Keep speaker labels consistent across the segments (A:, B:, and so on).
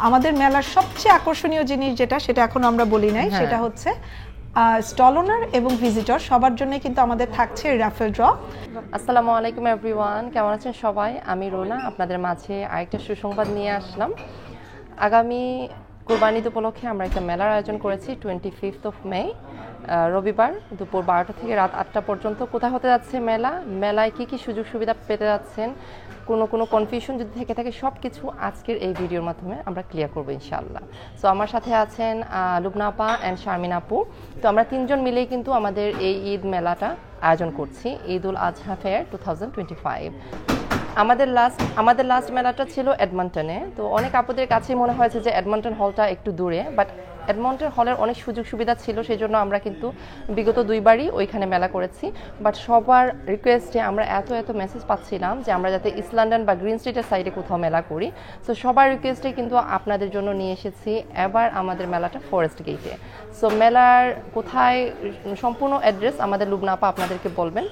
A: আমাদের মেলার সবচেয়ে আকর্ষণীয় জিনিস যেটা সেটা এখনো আমরা বলি নাই, সেটা হচ্ছে স্টল ওনার এবং ভিজিটর সবার জন্য কিন্তু আমাদের থাকছে রাফেল ড্র।
B: আসসালামু আলাইকুম এভরিওয়ান, কেমন আছেন সবাই? আমি রোনা আপনাদের মাঝে আরেকটা সুসংবাদ নিয়ে আসলাম। আগামী কোরবানি ঈদ উপলক্ষে আমরা একটা মেলার আয়োজন করেছি 25 মে রবিবার দুপুর 12টা থেকে রাত 8টা পর্যন্ত। কোথায় হতে যাচ্ছে মেলা, মেলায় কি কি সুযোগ সুবিধা পেতে যাচ্ছেন, কোনো কনফিউশন যদি থেকে থাকে সব কিছু আজকের এই ভিডিওর মাধ্যমে আমরা ক্লিয়ার করবো ইনশাআল্লাহ। সো আমার সাথে আছেন লুবনা আপা অ্যান্ড শারমিন আপু। তো আমরা তিনজন মিলেই কিন্তু আমাদের এই ঈদ মেলাটা আয়োজন করছি, ঈদ উল আজহা ফেয়ার 2025। আমাদের লাস্ট মেলাটা ছিল এডমন্টনে। তো অনেক আপুদের কাছেই মনে হয়েছে যে এডমন্টন হলটা একটু দূরে, বাট এডমন্টন হলের অনেক সুযোগ সুবিধা ছিল, সেই জন্য আমরা কিন্তু বিগত দুইবারই ওইখানে মেলা করেছি। বাট সবার রিকোয়েস্টে আমরা এত মেসেজ পাচ্ছিলাম যে আমরা যাতে ইস্ট লন্ডন বা গ্রিন স্ট্রিটের সাইডে কোথাও মেলা করি। সো সবার রিকোয়েস্টে কিন্তু আপনাদের জন্য নিয়ে এসেছি এবার আমাদের মেলাটা ফরেস্ট গেটে। সো মেলার কোথায় সম্পূর্ণ অ্যাড্রেস আমাদের লুবনা আপা আপনাদেরকে বলবেন।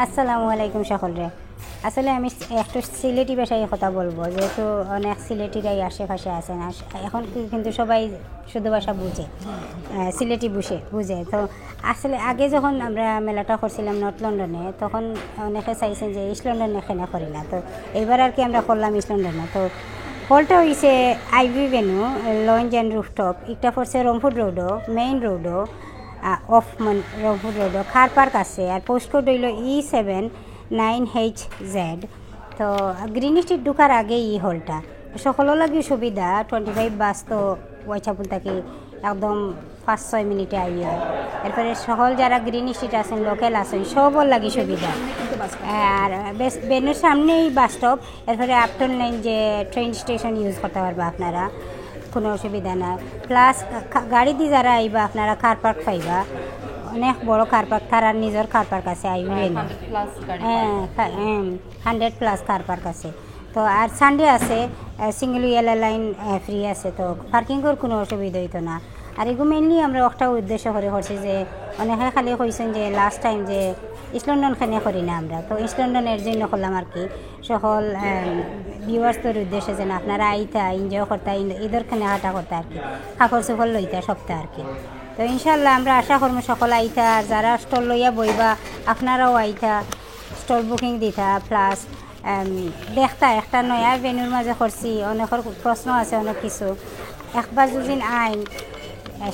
C: আসসালামু আলাইকুম সকলরে। আসলে আমি একটু সিলেটি ভাষায় কথা বলবো, যেহেতু অনেক সিলেটিরাই আশেপাশে আছেন। এখন কিন্তু সবাই শুদ্ধ ভাষা বুঝে, সিলেটি বুঝে। তো আসলে আগে যখন আমরা মেলাটা করছিলাম নর্থ লন্ডনে, তখন অনেকে চাইছেন যে ইস্ট লন্ডনে এখানে করি না। তো এইবার আর কি আমরা করলাম ইস্ট লন্ডনে। তো হলটা হয়েছে Ivy Venue, lounge and rooftop. একটা পড়ছে রংপুর রোডও, মেইন রোডও, রংপুর রোডও, কার পার্ক আছে। আর পোস্টকোড হইল E79HZ। তো গ্রিন স্ট্রিট ঢুকার আগে ই হলটা সকলের লাগে সুবিধা। 25 বাস তো ওয়াইছাপুর থাকি একদম 5-6 মিনিটে আই হয়। এরপরে সকল যারা গ্রিন স্ট্রিট আছেন, লোকাল আছেন, সবর লাগে সুবিধা। আর বেনের সামনেই বাস স্টপ। এরপরে আপটন লাইন যে ট্রেন স্টেশন ইউজ করতে পারবা আপনারা, কোনো অসুবিধা নাই। প্লাস গাড়ি দিয়ে যারা আইবা আপনারা কার পার্ক পাইবা, অনেক বড় কার পার্ক, তার আর নিজের কার পার্ক আছে। আইবেন 100+ কার পার্ক আছে। তো আর সানডে আছে সিঙ্গেল ইয়েলো লাইন ফ্রি আছে, তো পার্কিংয়ের কোনো অসুবিধা হইতো না। আর এগুলো মেনলি আমরা একটা উদ্দেশ্য করে করছি যে অনেকে খালি কইছেন যে লাস্ট টাইম যে ইস্ট লন্ডনখানে করি না আমরা, তো ইস্ট লন্ডনের জন্য করলাম আর কি। সকল ভিউয়ার্সদের উদ্দেশ্যে যেন আপনারা আইতা এনজয় করতা, ঈদের কেনাকাটা করতে আর কি, কাপড় চোপড় লইতা সপ্তাহ আর কি। তো ইনশাল্লাহ আমরা আশা করবো সকল আইতা, আর যারা স্টল লইয়া বইবা আপনারাও আইতা, স্টল বুকিং দিতা। প্লাস দেখতা একটা নয়া ভেন্যুর মাঝে করছি, অনেকের প্রশ্ন আছে অনেক কিছু। একবার যদি আইন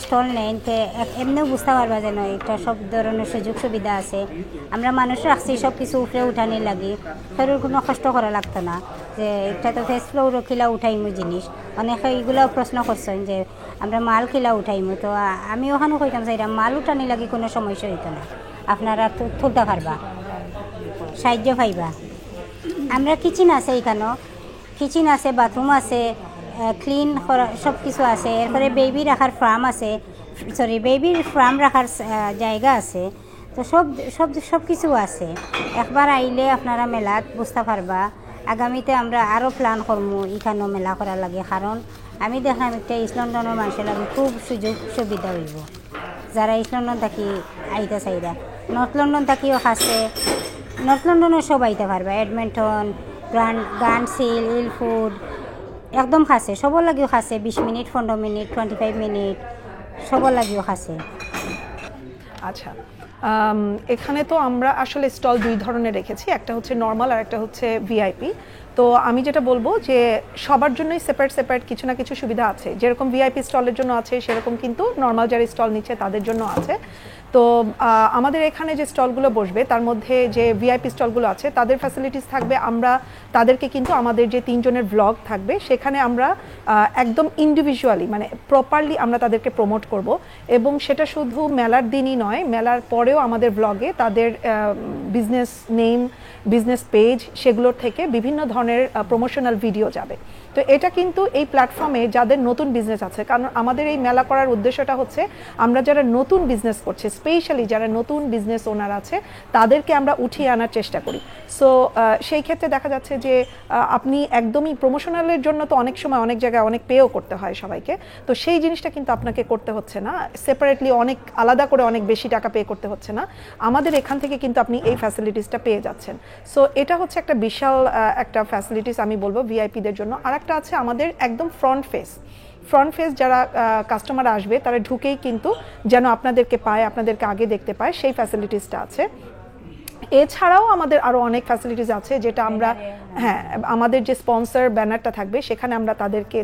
C: স্টল নেন তে এমনিও বুঝতে পারবা যেন এটা সব ধরনের সুযোগ সুবিধা আছে। আমরা মানুষ রাখছি সব কিছু উপরে উঠানি লাগে, শরীর কোনো কষ্ট করা লাগতো না। যে এটা তো ফেস ফ্লোর কিলা উঠাইমু জিনিস, অনেকে এইগুলো প্রশ্ন করছেন যে আমরা মাল কিলা উঠাইমু। তো আমি ওখানেও কইতাম যে এটা মাল উঠানি লাগে কোনো সমস্যা হইতো না, আপনারা তুলতে পারবা, সাহায্য পাইবা। আমরা কিচেন আছে, এখানেও কিচেন আছে, বাথরুম আছে, ক্লিন করা সব কিছু আছে। এরপরে বেবি রাখার ফার্ম আছে, বেবির ফার্ম রাখার জায়গা আছে। তো সব কিছু আছে। একবার আইলে আপনারা মেলাত বুঝতে পারবা। আগামীতে আমরা আরও প্ল্যান করবো এখানেও মেলা করার লাগে, কারণ আমি দেখলাম একটা ইস্ট লন্ডনের মানুষের লাগে খুব সুযোগ সুবিধা হইব যারা ইস্ট লন্ডন থাকি আইতে চাইরা। নর্থ লন্ডন থাকিও আছে, নর্থ লন্ডনে সব আইতে পারবা। এডমন্টন, গানসিল, ইলফুড একদম খাসে, সবর লাগিও খাসে। 20 মিনিট, 15 মিনিট, 25 মিনিট সবর লাগিও খাসে।
A: আচ্ছা, এখানে তো আমরা আসলে স্টল দুই ধরনের রেখেছি, একটা হচ্ছে নর্মাল আর একটা হচ্ছে ভিআইপি। তো আমি যেটা বলবো যে সবার জন্যই সেপারেট কিছু না কিছু সুবিধা আছে। যেরকম ভিআইপি স্টলের জন্য আছে, সেরকম কিন্তু নর্মাল যারা স্টল নিচ্ছে তাদের জন্য আছে। তো আমাদের এখানে যে স্টলগুলো বসবে তার মধ্যে যে ভিআইপি স্টলগুলো আছে তাদের ফ্যাসিলিটিস থাকবে। আমরা তাদেরকে কিন্তু আমাদের যে 3 জনের ব্লগ থাকবে সেখানে আমরা একদম ইন্ডিভিজুয়ালি মানে প্রপারলি আমরা তাদেরকে প্রমোট করব, এবং সেটা শুধু মেলার দিনই নয়, মেলার পরেও আমাদের ব্লগে তাদের বিজনেস নেম, বিজনেস পেজ সেগুলোর থেকে বিভিন্ন ধরনের প্রমোশনাল ভিডিও যাবে। তো এটা কিন্তু এই প্ল্যাটফর্মে যাদের নতুন বিজনেস আছে, কারণ আমাদের এই মেলা করার উদ্দেশ্যটা হচ্ছে আমরা যারা নতুন বিজনেস করছে, স্পেশালি যারা নতুন বিজনেস ওনার আছে তাদেরকে আমরা উঠিয়ে আনার চেষ্টা করি। সো সেই ক্ষেত্রে দেখা যাচ্ছে যে আপনি একদমই প্রমোশনালের জন্য তো অনেক সময় অনেক জায়গায় অনেক পেও করতে হয় সবাইকে, তো সেই জিনিসটা কিন্তু আপনাকে করতে হচ্ছে না, সেপারেটলি অনেক আলাদা করে অনেক বেশি টাকা পে করতে হচ্ছে না। আমাদের এখান থেকে কিন্তু আপনি এই ফ্যাসিলিটিসটা পেয়ে যাচ্ছেন। সো এটা হচ্ছে একটা বিশাল একটা ফ্যাসিলিটিস আমি বলবো ভিআইপিদের জন্য। আর একটা আছে আমাদের একদম ফ্রন্ট ফেস যারা কাস্টমার আসবে তারা ঢুকেই কিন্তু যেন আপনাদেরকে পায়, আপনাদেরকে আগে দেখতে পায়, সেই ফ্যাসিলিটিসটা আছে। এছাড়াও আমাদের আরও অনেক ফ্যাসিলিটিস আছে যেটা আমরা আমাদের যে স্পন্সর ব্যানারটা থাকবে সেখানে আমরা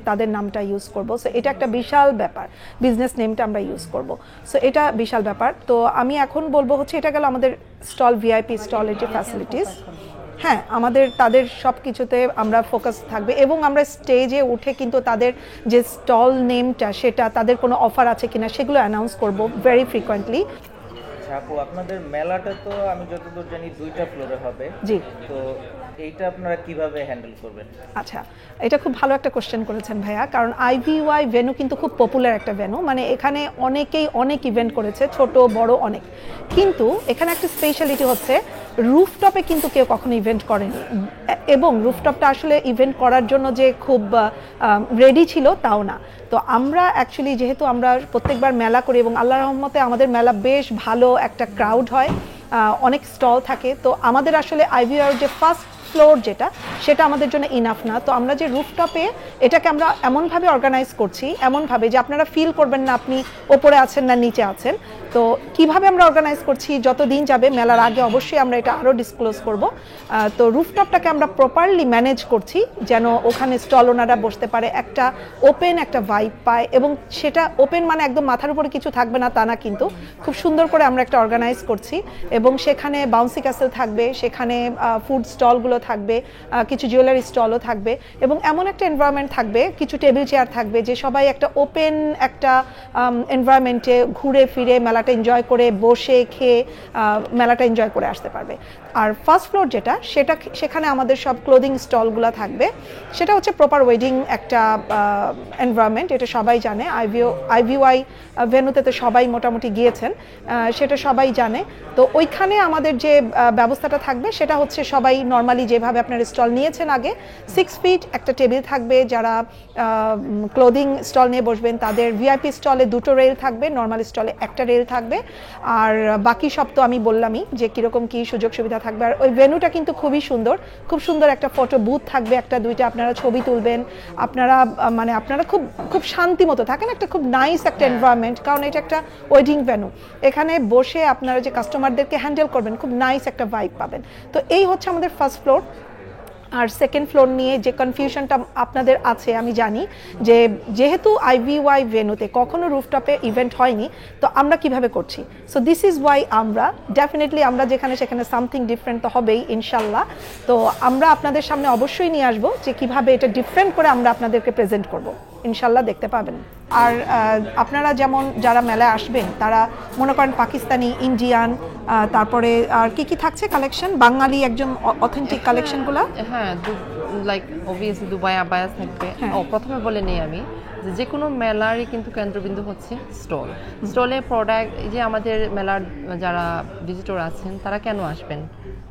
A: তাদের নামটা ইউজ করব। সো এটা একটা বিশাল ব্যাপার, বিজনেস নেমটা আমরা ইউজ করব। সো এটা বিশাল ব্যাপার। তো আমি এখন বলবো হচ্ছে এটা গেল আমাদের স্টল, ভিআইপি স্টলের যে ফ্যাসিলিটিস। তাদের সব কিছুতে আমরা ফোকাস থাকবে এবং আমরা স্টেজে উঠে কিন্তু তাদের যে স্টল নেমটা সেটা তাদের কোনো অফার আছে কিনা সেগুলো অ্যানাউন্স করব ভেরি ফ্রিকোয়েন্টলি।
D: আপু, আপনাদের মেলাটা তো আমি যতদূর জানি 2টা ফ্লোরে হবে।
A: জি।
D: তো এইটা আপনারা কিভাবে হ্যান্ডেল করবেন?
A: আচ্ছা, এটা খুব ভালো একটা কোশ্চেন করেছেন ভাইয়া, কারণ IVY ভেন্যু কিন্তু খুব পপুলার একটা ভেন্যু, মানে এখানে অনেকেই অনেক ইভেন্ট করেছে, ছোট বড় অনেক। কিন্তু এখানে একটা স্পেশালিটি হচ্ছে রুফটপে কিন্তু কেউ কখনো ইভেন্ট করেনি, এবং রুফটপটা আসলে ইভেন্ট করার জন্য যে খুব রেডি ছিল তাও না। তো আমরা অ্যাকচুয়ালি যেহেতু আমরা প্রত্যেকবার মেলা করি এবং আল্লাহর রহমতে আমাদের মেলা বেশ ভালো একটা ক্রাউড হয়, অনেক স্টল থাকে, তো আমাদের আসলে IVR যে ফার্স্ট ফ্লোর যেটা সেটা আমাদের জন্য ইনাফ না। তো আমরা যে রুফটপে এটাকে আমরা এমনভাবে অর্গানাইজ করছি, এমনভাবে যে আপনারা ফিল করবেন না আপনি ওপরে আছেন না নিচে আছেন। তো কিভাবে আমরা অর্গানাইজ করছি যত দিন যাবে, মেলার আগে অবশ্যই আমরা এটা আরও ডিসক্লোজ করব। তো রুফটপটাকে আমরা প্রপারলি ম্যানেজ করছি যেন ওখানে স্টল ওনারা বসতে পারে, একটা ওপেন একটা ভাইব পায়, এবং সেটা ওপেন মানে একদম মাথার উপরে কিছু থাকবে না তা না, কিন্তু খুব সুন্দর করে আমরা একটা অর্গানাইজ করছি। এবং সেখানে বাউন্সি ক্যাসেল থাকবে, সেখানে ফুড স্টলগুলো থাকবে, কিছু জুয়েলারি স্টলও থাকবে, এবং এমন একটা এনভায়রনমেন্ট থাকবে, কিছু টেবিল চেয়ার থাকবে যে সবাই একটা ওপেন একটা এনভায়রনমেন্টে ঘুরে ফিরে মেলাটা এনজয় করে বসে খেয়ে মেলাটা এনজয় করে আসতে পারবে। আর ফার্স্ট ফ্লোর যেটা সেখানে আমাদের সব ক্লোদিং স্টলগুলো থাকবে, সেটা হচ্ছে প্রপার ওয়েডিং একটা এনভায়রনমেন্ট, এটা সবাই জানে। IVY ভেন্যুতে তো সবাই মোটামুটি গিয়েছেন, সেটা সবাই জানে। তো ওইখানে আমাদের যে ব্যবস্থাটা থাকবে সেটা হচ্ছে সবাই নর্মালি যেভাবে আপনার স্টল নিয়েছেন আগে 6 ফিট একটা টেবিল থাকবে, যারা ক্লোদিং স্টল নিয়ে বসবেন তাদের ভিআইপি স্টলে 2টো রেল থাকবে, নর্মাল স্টলে একটা রেল থাকবে, আর বাকি সব তো আমি বললামই যে কীরকম কী সুযোগ সুবিধা থাকবে। আর ওই ভেন্যুটা কিন্তু খুবই সুন্দর, খুব সুন্দর একটা ফটো বুথ থাকবে, একটা দুইটা আপনারা ছবি তুলবেন, আপনারা খুব খুব শান্তি মতো থাকেন, একটা খুব নাইস একটা এনভায়রনমেন্ট, কারণ এটা একটা ওয়েডিং ভেন্যু, এখানে বসে আপনারা যে কাস্টমারদেরকে হ্যান্ডেল করবেন খুব নাইস একটা ভাইব পাবেন। তো এই হচ্ছে আমাদের ফার্স্ট ফ্লোর। আর সেকেন্ড ফ্লোর নিয়ে যে কনফিউশনটা আপনাদের আছে আমি জানি, যে যেহেতু IVY ভেন্যুতে কখনো রুফটপে ইভেন্ট হয়নি, তো আমরা কিভাবে করছি। সো দিস ইজ ওয়াই আমরা ডেফিনেটলি আমরা যেখানে সেখানে সামথিং ডিফারেন্ট তো হবেই ইনশাল্লাহ। তো আমরা আপনাদের সামনে অবশ্যই নিয়ে আসবো যে কিভাবে এটা ডিফারেন্ট করে আমরা আপনাদেরকে প্রেজেন্ট করব, ইনশাল্লাহ দেখতে পাবেন। আর আপনারা যেমন যারা মেলায় আসবেন তারা মনে করেন পাকিস্তানি, ইন্ডিয়ান, তারপরে আর কি থাকছে কালেকশন, বাঙালি একদম অথেন্টিক কালেকশনগুলো।
B: হ্যাঁ, লাইক অবভিয়াসলি দুবাই আবায়াস থাকবে। প্রথমে বলে নিই আমি যে কোনো মেলারই কিন্তু কেন্দ্রবিন্দু হচ্ছে স্টলে প্রোডাক্ট। যে আমাদের মেলার যারা ভিজিটর আছেন তারা কেন আসবেন,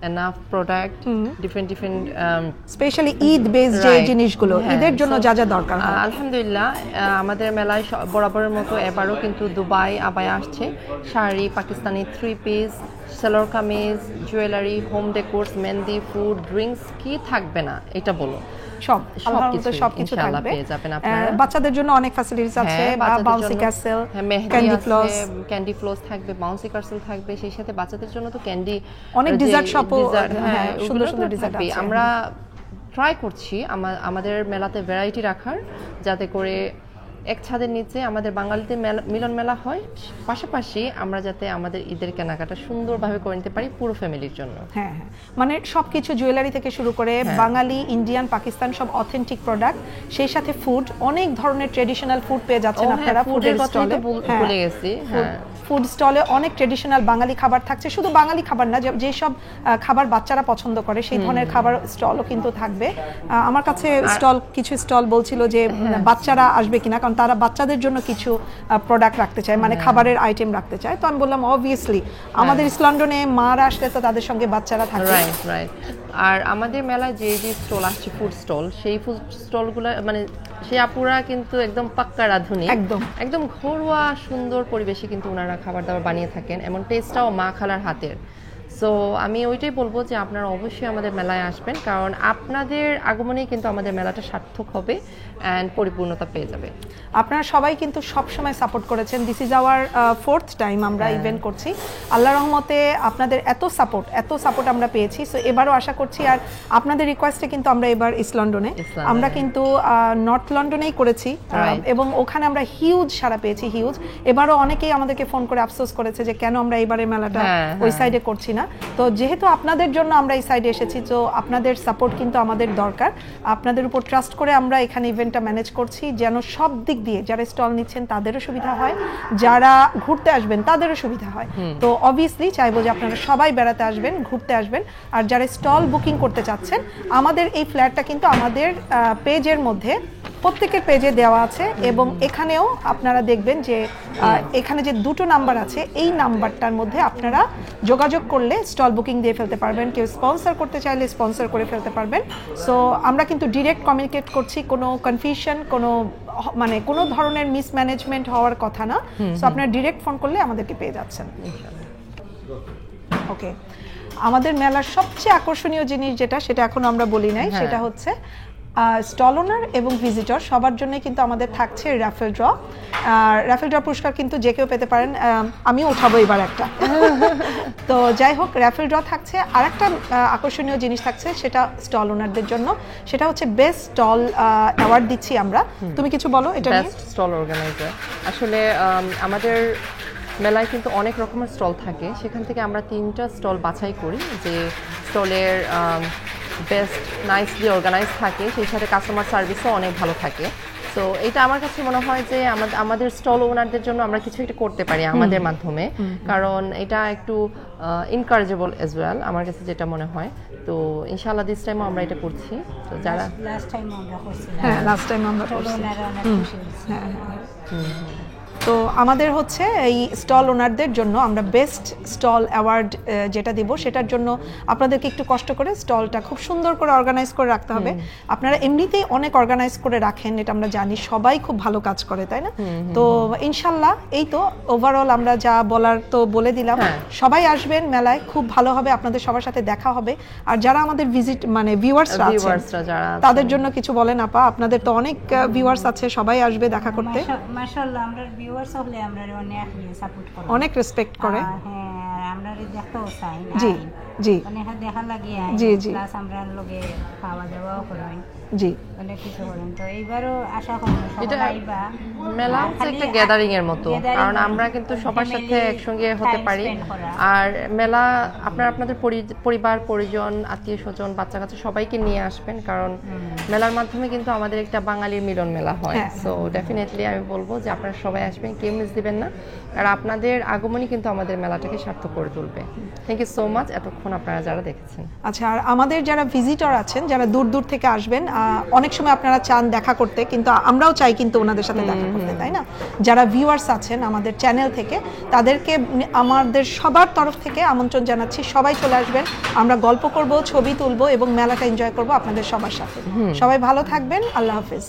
B: enough product, different
A: specially Eid base যে জিনিসগুলো ঈদের জন্য যা যা দরকার।
B: আলহামদুলিল্লাহ আমাদের মেলায় বরাবরের মতো এবারও কিন্তু দুবাই আবায়া আসছে, sari, Pakistani 3 piece, salwar kameez, jewellery, home decors, mehendi, food, drinks, কি থাকবে না এটা বলো, সবকিছু থাকবে। বাচ্চাদের জন্য অনেক ফ্যাসিলিটিস আছে, বাউন্সি ক্যাসেল, ক্যান্ডি ফ্লোস থাকবে, বাউন্সি ক্যাসেল থাকবে, সেই সাথে বাচ্চাদের জন্য তো ক্যান্ডি, অনেক ডিজার্ট শপও, সুন্দর সুন্দর ডিজার্ট আছে। আমরা ট্রাই করছি আমাদের মেলাতে ভ্যারাইটি রাখার, যাতে করে এক ছাদের নিচে আমাদের বাঙালিদের মিলন মেলা হয়, পাশাপাশি আমরা যাতে আমাদের ঈদের কেনাকাটা সুন্দরভাবে করে নিতে পারি পুরো ফ্যামিলির জন্য।
A: হ্যাঁ, মানে সবকিছু জুয়েলারি থেকে শুরু করে বাঙালি, ইন্ডিয়ান, পাকিস্তান সব অথেন্টিক প্রোডাক্ট, সেই সাথে ফুড, অনেক ধরনের ট্রেডিশনাল ফুড পেয়ে যাচ্ছেন আপনারা ফুডের স্টলে।
B: ভুলে গেছি,
A: ফুড স্টলে অনেক ট্রেডিশনাল বাঙালি খাবার থাকছে, শুধু বাঙালি খাবার না, যেসব খাবার বাচ্চারা পছন্দ করে সেই ধরনের খাবার স্টলও কিন্তু থাকবে। আমার কাছে কিছু স্টল বলছিল যে বাচ্চারা আসবে কিনা, কারণ তারা বাচ্চাদের জন্য কিছু প্রোডাক্ট রাখতে চায়, মানে খাবারের আইটেম রাখতে চায়। তো আমি বললাম অবভিয়াসলি আমাদের ইস্ট লন্ডনে মারা আসলে তো তাদের সঙ্গে বাচ্চারা থাকে।
B: রাইট। আর আমাদের মেলায় যে স্টল আসছে ফুড স্টল, সেই ফুড স্টলগুলো মানে সেই আপুরা কিন্তু একদম পাক্কা রাঁধুনি, একদম ঘরোয়া সুন্দর পরিবেশে কিন্তু ওনারা খাবার দাবার বানিয়ে থাকেন, এমন টেস্টটাও মা খালার হাতের। সো সো আমি ওইটাই বলবো যে আপনারা অবশ্যই আমাদের মেলায় আসবেন, কারণ আপনাদের আগমনেই কিন্তু আমাদের মেলাটা সার্থক হবে অ্যান্ড পরিপূর্ণতা পেয়ে যাবে।
A: আপনারা সবাই কিন্তু সব সময় সাপোর্ট করেছেন। This is our 4th time আমরা ইভেন্ট করছি। আল্লাহ রহমতে আপনাদের এত সাপোর্ট আমরা পেয়েছি। সো এবারও আশা করছি, আর আপনাদের রিকোয়েস্টে কিন্তু আমরা এবার ইস্ট লন্ডনে, আমরা কিন্তু নর্থ লন্ডনেই করেছি এবং ওখানে আমরা হিউজ সাড়া পেয়েছি, হিউজ। এবারও অনেকেই আমাদেরকে ফোন করে আফসোস করেছে যে কেন আমরা এবারে মেলাটা ওই সাইডে করছি না। তো যেহেতু আপনাদের জন্য আমরা এই সাইডে এসেছি, তো আপনাদের সাপোর্ট কিন্তু আমাদের দরকার। আপনাদের উপর ট্রাস্ট করে আমরা এখানে ইভেন্টটা ম্যানেজ করছি, যেন সব দিক দিয়ে যারা স্টল নিচ্ছেন তাদেরও সুবিধা হয়, যারা ঘুরতে আসবেন তাদেরও সুবিধা হয়। তো অবভিয়াসলি চাইবো যে আপনারা সবাই বেড়াতে আসবেন, ঘুরতে আসবেন। আর যারা স্টল বুকিং করতে চাচ্ছেন, আমাদের এই ফ্ল্যাটটা কিন্তু আমাদের পেজের মধ্যে, প্রত্যেকের পেজে দেওয়া আছে এবং এখানেও আপনারা দেখবেন যে এখানে যে দুটো নাম্বার আছে, এই নাম্বারটার মধ্যে আপনারা যোগাযোগ করলে স্টল বুকিং দিয়ে ফেলতে পারবেন। কেউ স্পন্সর করতে চাইলে স্পন্সর করে ফেলতে পারবেন। সো আমরা কিন্তু ডিরেক্ট কমিউনিকেট করছি, কোনো কনফিউশন, কোনো ধরনের মিসম্যানেজমেন্ট হওয়ার কথা না। সো আপনারা ডিরেক্ট ফোন করলে আমাদেরকে পেয়ে যাচ্ছেন। ওকে, আমাদের মেলার সবচেয়ে আকর্ষণীয় জিনিস যেটা, সেটা এখনো আমরা বলি নাই, সেটা হচ্ছে স্টল ওনার এবং ভিজিটর সবার জন্যই কিন্তু আমাদের থাকছে র্যাফেল ড্র। র্যাফেল ড্র পুরস্কার কিন্তু যে কেউ পেতে পারেন, আমিও উঠাবো এবার একটা। তো যাই হোক, র্যাফেল ড্র থাকছে। আর একটা আকর্ষণীয় জিনিস থাকছে, সেটা স্টল ওনারদের জন্য, সেটা হচ্ছে বেস্ট স্টল অ্যাওয়ার্ড দিচ্ছি আমরা। তুমি কিছু বলো এটা নিয়ে।
B: বেস্ট স্টল অর্গানাইজার, আসলে আমাদের মেলায় কিন্তু অনেক রকমের স্টল থাকে, সেখান থেকে আমরা 3টা স্টল বাছাই করি যে স্টলের বেস্ট নাইসলি অর্গানাইজ থাকে, সেই সাথে কাস্টমার সার্ভিসও অনেক ভালো থাকে। তো এটা আমার কাছে মনে হয় যে আমাদের স্টল ওনারদের জন্য আমরা কিছু একটা করতে পারি আমাদের মাধ্যমে, কারণ এটা একটু এনকারেজেবল অ্যাজ ওয়েল, আমার কাছে যেটা মনে হয়। তো ইনশাআল্লাহ দিস টাইমও আমরা এটা করছি। তো যারা
C: লাস্ট টাইম আমরা করছি,
A: হ্যাঁ লাস্ট টাইম আমরা করছি। তো আমাদের হচ্ছে এই স্টল ওনারদের জন্য আমরা বেস্ট স্টল অ্যাওয়ার্ড যেটা দিব, সেটার জন্য আপনাদেরকে একটু কষ্ট করে স্টলটা খুব সুন্দর করে অর্গানাইজ করে রাখতে হবে। আপনারা এমনিতেই অনেক অর্গানাইজ করে রাখেন, এটা আমরা জানি, সবাই খুব ভালো কাজ করে, তাই না? তো ইনশাল্লাহ এই তো ওভারঅল আমরা যা বলার তো বলে দিলাম। সবাই আসবেন মেলায়, খুব ভালো হবে, আপনাদের সবার সাথে দেখা হবে। আর যারা আমাদের ভিউয়ার্সরা আছেন, তাদের জন্য কিছু বলেন আপা। আপনাদের তো অনেক ভিউয়ার্স আছে, সবাই আসবে দেখা করতে।
C: মাশাআল্লাহ, আমরা ভিউয়ার্স হলে আমরা অনেক সাপোর্ট করি,
A: অনেক রেসপেক্ট করে।
C: হ্যাঁ, আমরা দেখতেও চাই।
A: জি জি,
C: অনেক দেখা লাগে।
A: জি জি,
C: প্লাস আমরা লগে খাওয়া দাওয়াও করি,
A: জি
C: অনেক কিছু করেন। তো এইবারও আশা করি সবাই আইবা।
B: মেলা হচ্ছে একটা গ্যাদারিং এর মতো, কারণ আমরা কিন্তু সবার সাথে একসঙ্গে হতে পারি। আর মেলা আপনাদের পরিবার পরিজন, আত্মীয় স্বজন, বাচ্চা কাচ্চা সবাইকে নিয়ে আসবেন, কারণ মেলার মাধ্যমে কিন্তু আমাদের একটা বাঙালির মিলন মেলা হয়। সো ডেফিনেটলি আমি বলবো যে আপনারা সবাই আসবেন, কেউ মিস দিবেন না। আর আপনাদের আগমনই কিন্তু আমাদের মেলাটাকে সার্থক করে তুলবে। থ্যাংক ইউ সো মাচ এতক্ষণ আপনারা যারা দেখেছেন।
A: আচ্ছা, আর আমাদের যারা ভিজিটর আছেন, যারা দূর দূর থেকে আসবেন, অনেক সময় আপনারা চান দেখা করতে, কিন্তু আমরাও চাই কিন্তু ওনাদের সাথে দেখা করতে, তাই না? যারা ভিউয়ার্স আছেন আমাদের চ্যানেল থেকে, তাদেরকে আমাদের সবার তরফ থেকে আমন্ত্রণ জানাচ্ছি, সবাই চলে আসবেন। আমরা গল্প করব, ছবি তুলবো এবং মেলাটা এনজয় করব আপনাদের সবার সাথে। সবাই ভালো থাকবেন, আল্লাহ হাফেজ।